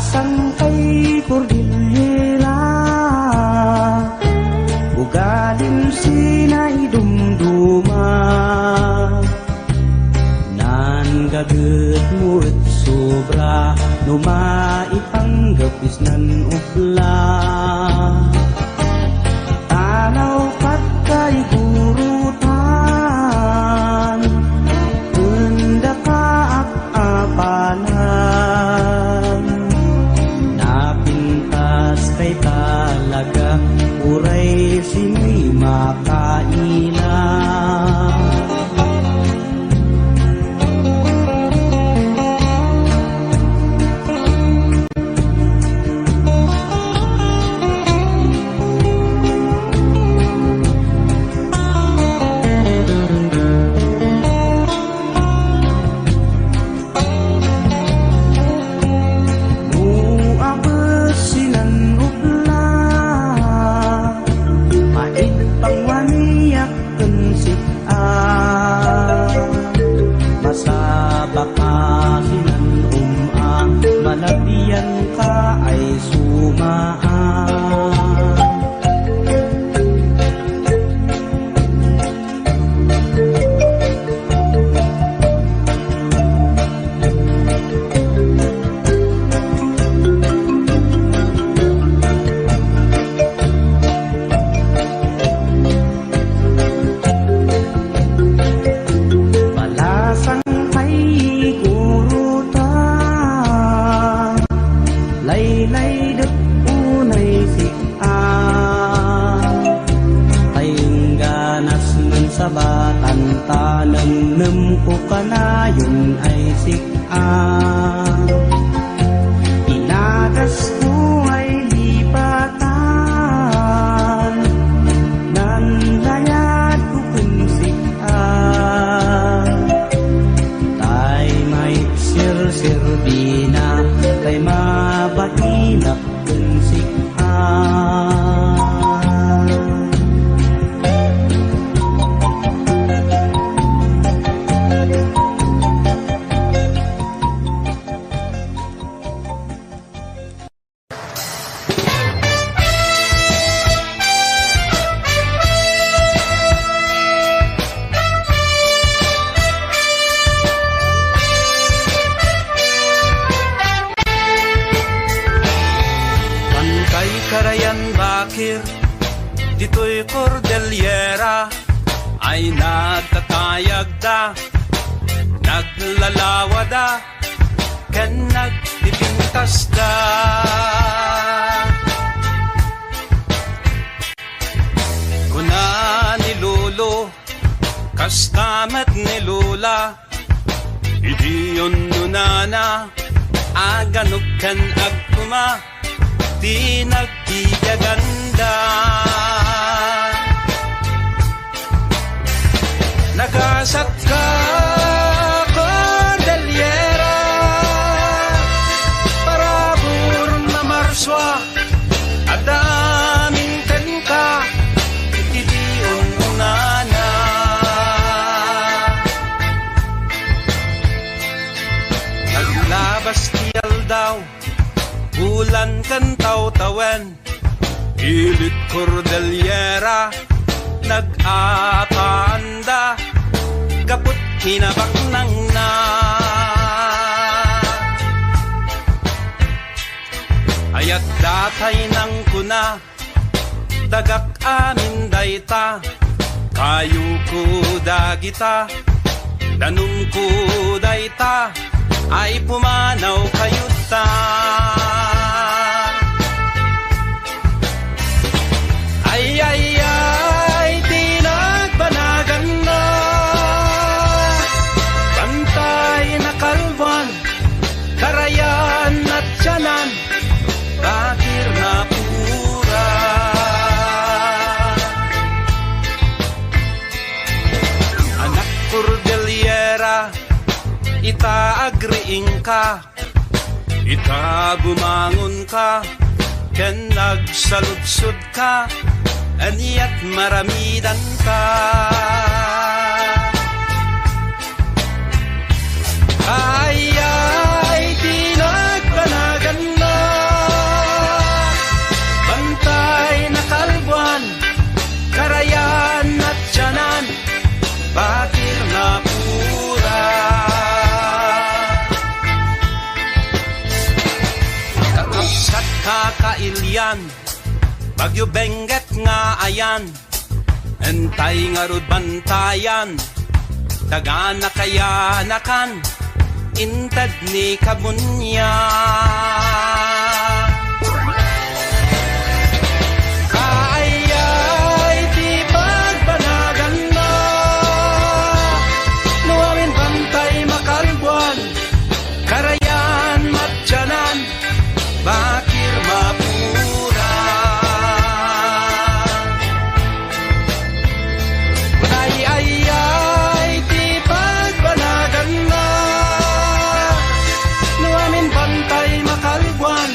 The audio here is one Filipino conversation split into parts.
Palasang kay Cordillera, ugaling sinay dumduma, nan gaget muet sobra, no maipanggapis nan ubla. Tanaw kat kay gurutan, unda ka apanan, napintas kay talaga, uray sino'y makailan. Malabian ka ay sumaan. Palasang kay gurutan, laylay dek unay sikaan, tayong ganas ng sabatan tanang nempo kanayon ay sikaan. Inagas ko ay lipatan, nanlayad ko kunsikaan, tay may sir-sirbina, kay mabatilak kunsikaan. Karayan Bakir, dito'y Cordillera, ay nagtatayag da, naglalawad da, kan nagtipintas da. Kuna ni Lolo, kastamat ni Lola, idi yun nunana, aganok kan agpuma, di nagtiyaganda. Nagasat ka Cordillera, parabur na marswa, adaming ka, itiyon unana. Naglabas tiyal daw, bulan kan taw-tawan, ilit Cordillera, nag-apanda, kaput hinabak nang na. Ayat datay nang kuna, dagak amin dayta, kayu ko dagita, danum ko dayta, ay pumanaw kayuta. Ay, ay, ay, tinagbanagan na, pantay na kalban, karayan at tiyanan, Bakir na pura. Anak Cordillera, itaagriing ka, ita bumangon ka, ken nagsaludsod ka, aniat maramidan ka. Ay, ay, di nagpanagan na, ayan, Bagyo Benguet nga ayan, entay nga rod bantayan, daga na kaya nakan, intad ni kabunya. Kaayay di pagbanagan na, nuawin bantay makalbuan, karayan matyanan, bakir mapura. Ay, di pagbanagan na, nuamin bantay makalbuan,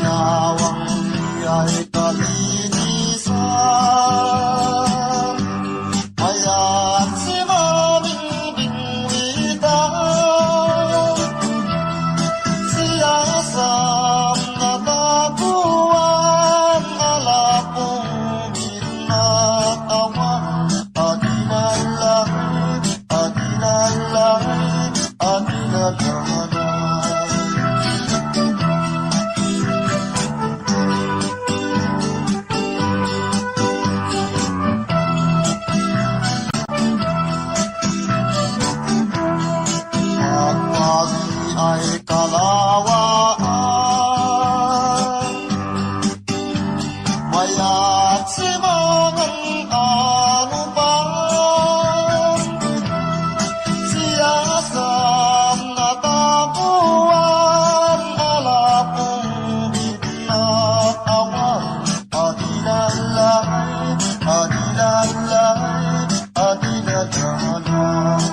Yawang ay kalinisan, kaya't si Maming Bingwitan, siyasam na taguan, alapong ginatawa, adinalay, adinalay, adinalay. Ang pagi ay kalawaan, mayat si mangang ano pa, siyasam na tapuan, alapong ginatawa, adinalay, adinalay, adinalay.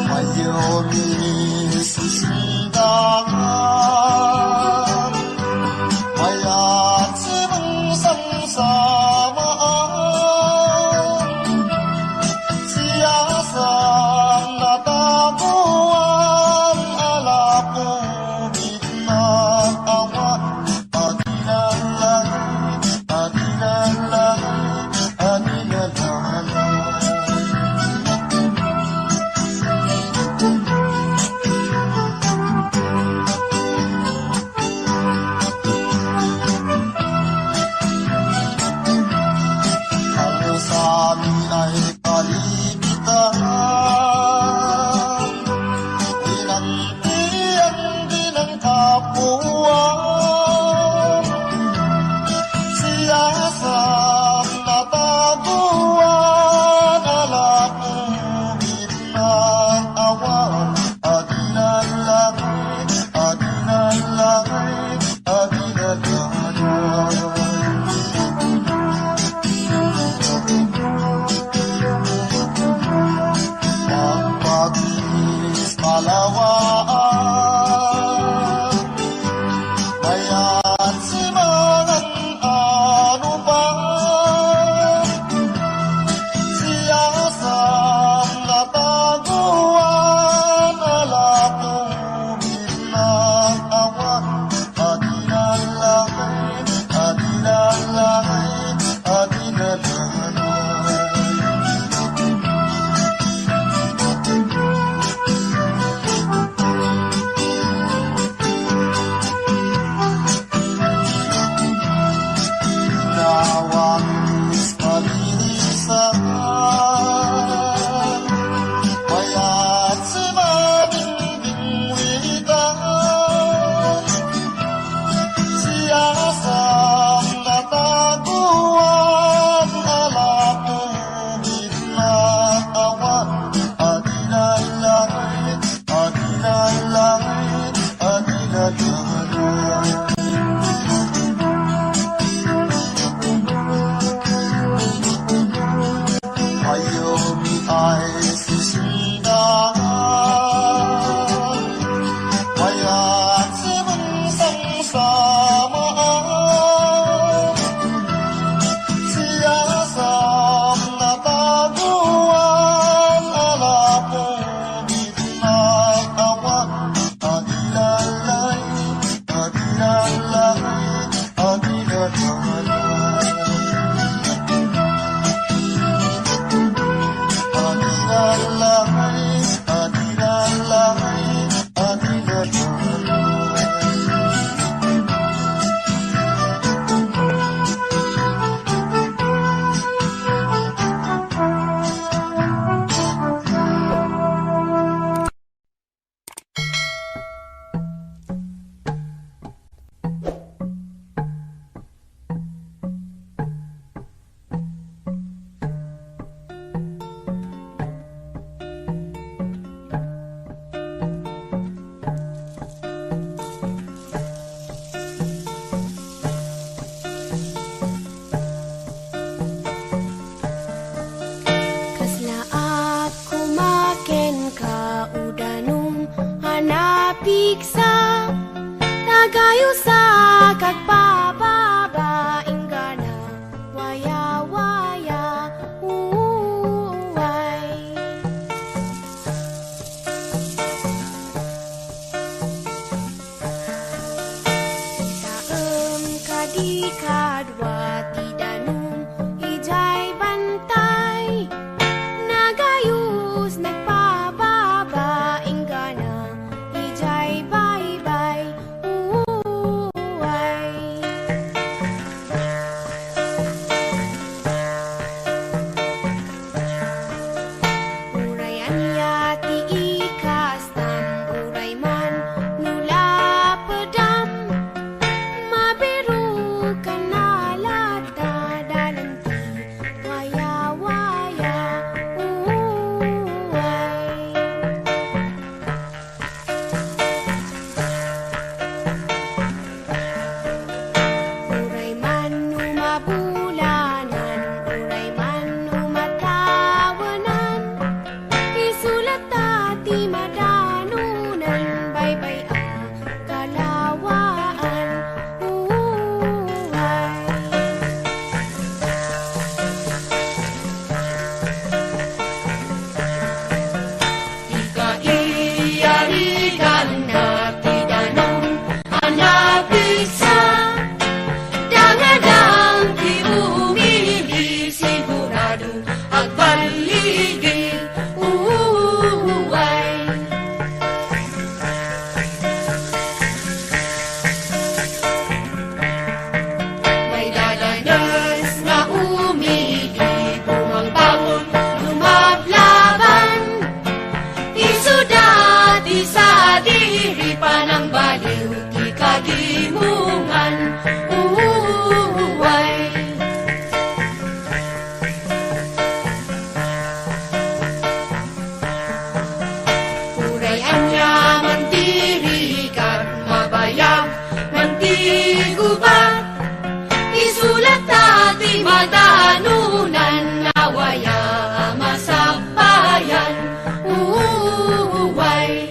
Mayroon sisindahan, mayat sinunsang samaan, siyasang natabuan, alapong ginatawa, adinalay, adinalay, adinalay. Ang sabi ay kalimitan, inantiyan din ang kapuan, siyasam na taguan, alapong ginatawa, adinalay, adinalay, adinalay. Ang pag-ibig kalawaan, mayat si mangang ano pa, siyasam na taguan, alapong ginatawa, adinalay, adinalay, adinalay. Nawangis kalinisan, mayat si Maming Bingwitan, siyasam na taguan, alapong ginatawa, adinalay, adinalay, adinalay. Ayomi ay sisindahan, mayat sinunsang samaan, siyasam na taguan, alapong ginatawa, adinalay, adinalay, adinalay. Adinalay, adinalay, adinalay. kadwa ti danum ijay bantay nagayus nagpababa ingana ijay bye-bye uway. Urayan yati ikastam uray man nula pedam mabiru kanalata dalanti waya-waya uway. Uray man numabulanan, uray man numatawanan, isulat ti madanunan, bye-bye kalawaan uway. Ikaiyarigan na ti danum anabisa dangadang ti umili sigurado agbaligi uway. May dadanas na umili bumangbangon lumablaban isudat isa diri panang baliw ti kagimungan uway. Uray anya mantirikan mabayag mantigubat isulat ti madanunan nawaya masakbayan uway.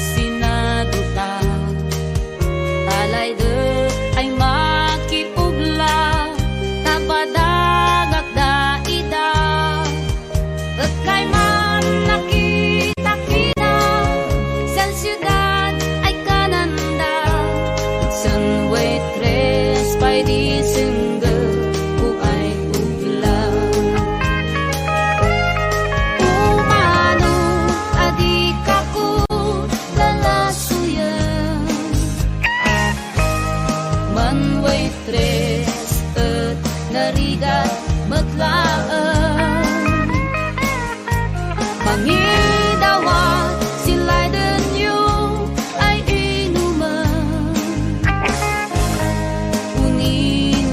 sinaduta talay de ay makiugla tabadagak daida at kay man nakita kita sa siyudad ay kananda san waitress by di single ku ay ugla umano adi kaku lalasuyan man waitress at narigat matlaan mangidawa sila'y danyo ay inuman uni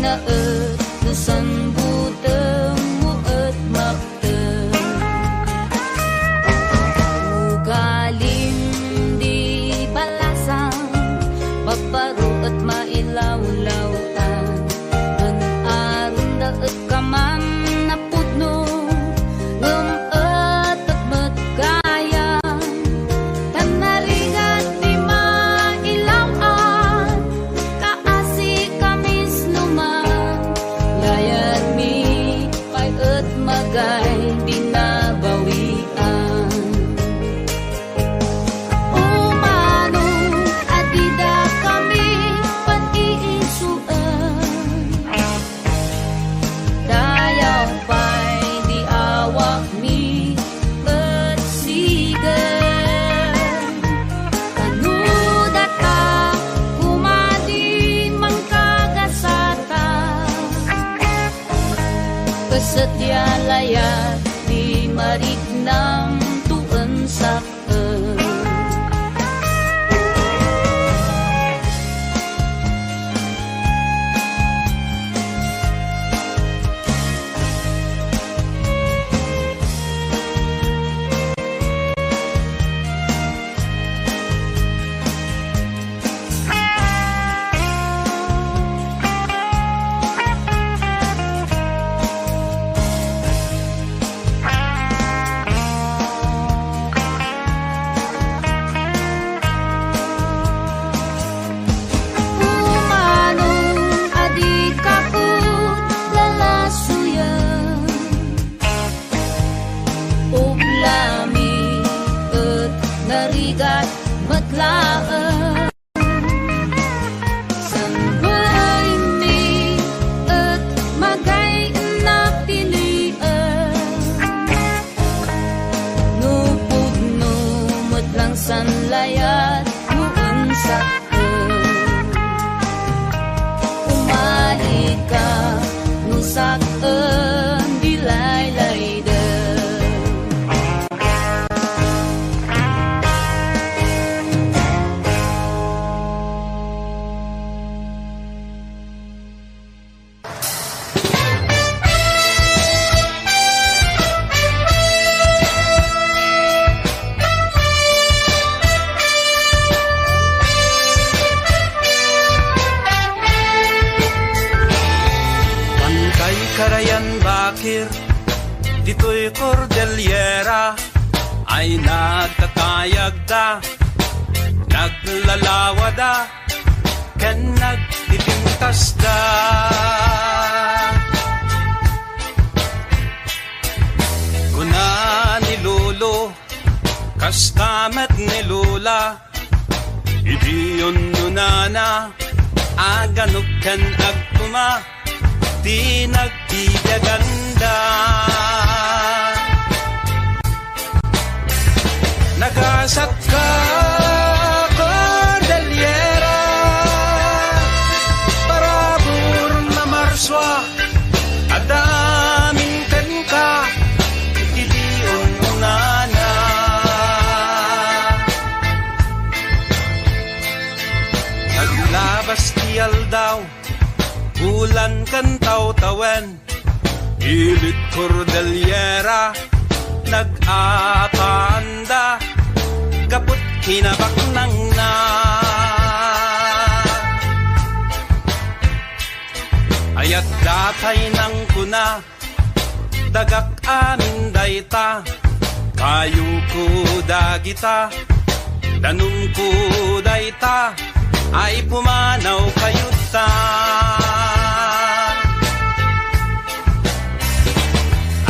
na at nasambutang mo at maktan ugaling di balasang babaro at mailawlawan ang aron da at kaman na pudno ngam at matgayan tanarigat di mailawan kaasi kamis luman layat mi pay at magay binabawian umano adida kami pag-iisuan dayaw pa'y di awak mi at sigan kanudata kumadin mangkagasata kasatya layat di marignang tuan saktan umano adi kaku lalasuyan uglami at narigat matlaan sanbay mi at magay napilian nupudno matlang sanlayat muan saktan umali ka nusakan dilaylayda Pantay Karayan Bakir, dito'y Cordillera ay nagtatayag da, naglalawad da, kan nagtipintas da. Kuna ni Lolo, kastamat ni Lola, idiyon nunana, aganukan agtuma, di nagtibiyaganda. Nagasat ka, Cordillera, parabur na marswa, adaming kan ka, idiyon nunana. Naglabas tiyal daw, bulan kan taw-tawen, ilit Cordillera, nag-apanda, kaput kinabak nang na. Ayat datay nang kuna, dagak amin dayta, kayo ko dagita, Danong kuday ta ay pumanaw kayo ta.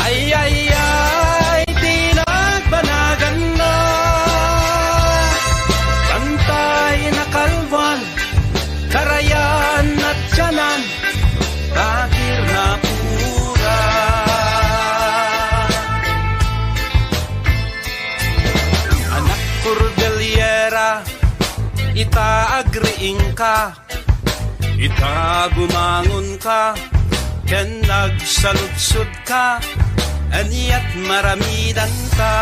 Ay, ay, ay, di nagbanagan na. Pantay na kalwan, karayan at tiyanan, bakir na pura. Anak Cordillera, ita agriing ka, ita bumangon ka, ken nagsaludsod ka, aniat maramidan ka.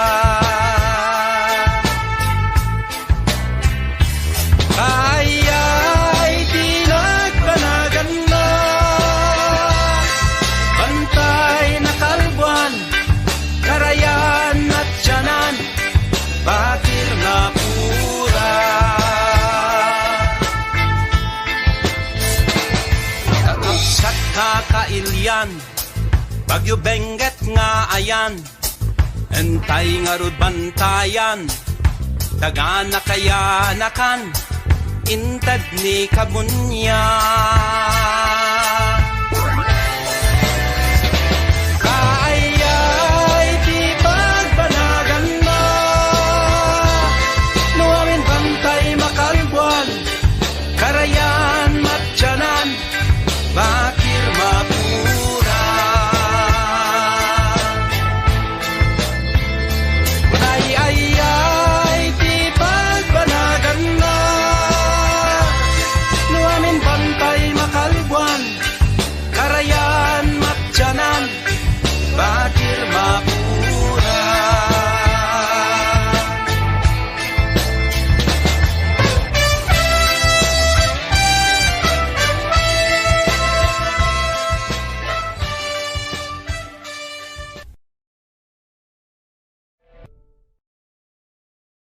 Ay, ay, di nagbanagan na. Bantay na kalbuan, karayan at tiyanan, bakir na pura. Kakapsat kakailyan, Bagyo Benguet nga ayan, entay nga rod bantayan, tagana kaya nakan, intad ni kabunyan.